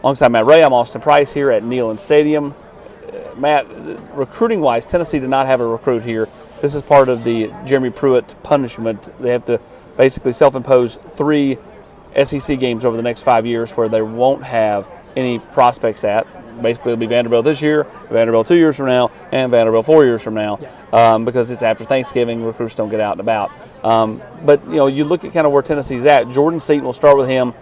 Alongside Matt Ray, I'm Austin Price here at Neyland Stadium. Matt, recruiting-wise, Tennessee did not have a recruit here. This is part of the Jeremy Pruitt punishment. They have to basically self-impose 3 SEC games over the next 5 years where they won't have any prospects at. Basically, it'll be Vanderbilt this year, Vanderbilt 2 years from now, and Vanderbilt 4 years from now, because it's after Thanksgiving. Recruits don't get out and about. But you look at kind of where Tennessee's at. Jordan Seaton, we'll start with him.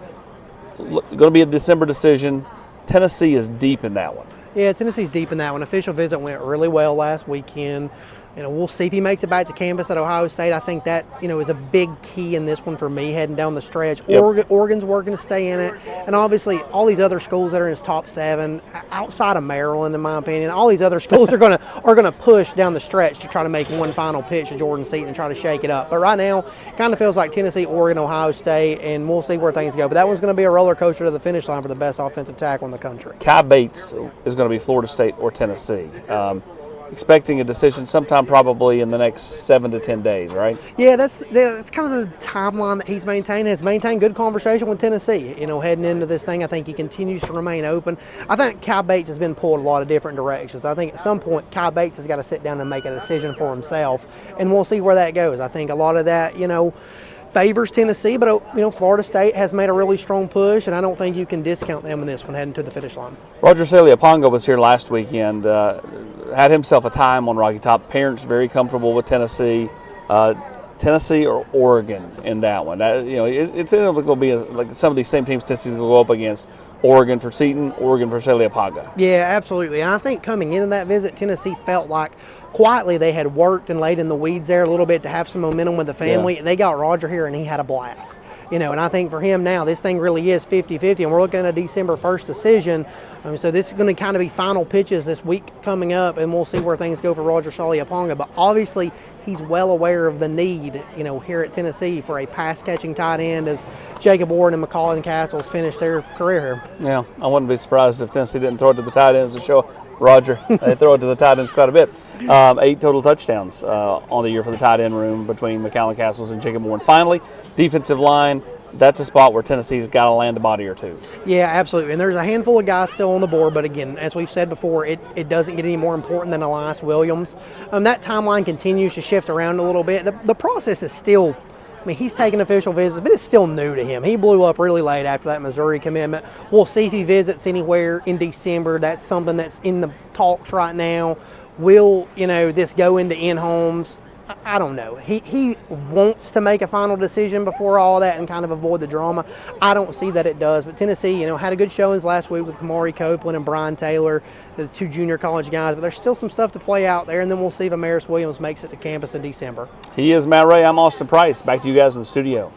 Going to be a December decision. Tennessee is deep in that one. Yeah, Tennessee's deep in that one. Official visit went really well last weekend. We'll see if he makes it back to campus at Ohio State. I think that, is a big key in this one for me heading down the stretch. Yep. Oregon's working to stay in it. And obviously, all these other schools that are in his top 7, outside of Maryland, in my opinion, all these other schools are gonna push down the stretch to try to make one final pitch to Jordan Seaton and try to shake it up. But right now, kind of feels like Tennessee, Oregon, Ohio State, and we'll see where things go. But that one's going to be a roller coaster to the finish line for the best offensive tackle in the country. Kai Bates is going to be Florida State or Tennessee. Expecting a decision sometime probably in the next 7 to 10 days, right? Yeah, that's kind of the timeline that he's maintained. Has maintained good conversation with Tennessee. Heading into this thing, I think he continues to remain open. I think Kai Bates has been pulled a lot of different directions. I think at some point Kai Bates has got to sit down and make a decision for himself, and we'll see where that goes. I think a lot of that, favors Tennessee, but Florida State has made a really strong push, and I don't think you can discount them in this one heading to the finish line. Roger Saliaponga was here last weekend, had himself a time on Rocky Top. Parents very comfortable with Tennessee. Tennessee or Oregon in that one. It's going to be like some of these same teams Tennessee's going to go up against. Oregon for Seaton, Oregon for Saliaponga. Yeah, absolutely. And I think coming into that visit, Tennessee felt like quietly they had worked and laid in the weeds there a little bit to have some momentum with the family. Yeah. They got Roger here, and he had a blast. And I think for him now, this thing really is 50-50, and we're looking at a December 1st decision. So this is going to kind of be final pitches this week coming up, and we'll see where things go for Roger Saliaponga. But obviously, he's well aware of the need, here at Tennessee for a pass-catching tight end as Jacob Ward and McCall and Castles finish their career here. Yeah, I wouldn't be surprised if Tennessee didn't throw it to the tight ends to show Roger. They throw it to the tight ends quite a bit. 8 total touchdowns on the year for the tight end room between McCall Castles and Jacob Ward. Finally, defensive line. That's a spot where Tennessee's got to land a body or two. Yeah, absolutely. And there's a handful of guys still on the board, but again, as we've said before, it doesn't get any more important than Elias Williams. That timeline continues to shift around a little bit. The process is still, he's taking official visits, but it's still new to him. He blew up really late after that Missouri commitment. We'll see if he visits anywhere in December. That's something that's in the talks right now. Will, this go into in-homes? I don't know. He wants to make a final decision before all that and kind of avoid the drama. I don't see that it does. But Tennessee, had a good showings last week with Kamari Copeland and Brian Taylor, the 2 junior college guys. But there's still some stuff to play out there, and then we'll see if Amaris Williams makes it to campus in December. He is Matt Ray. I'm Austin Price. Back to you guys in the studio.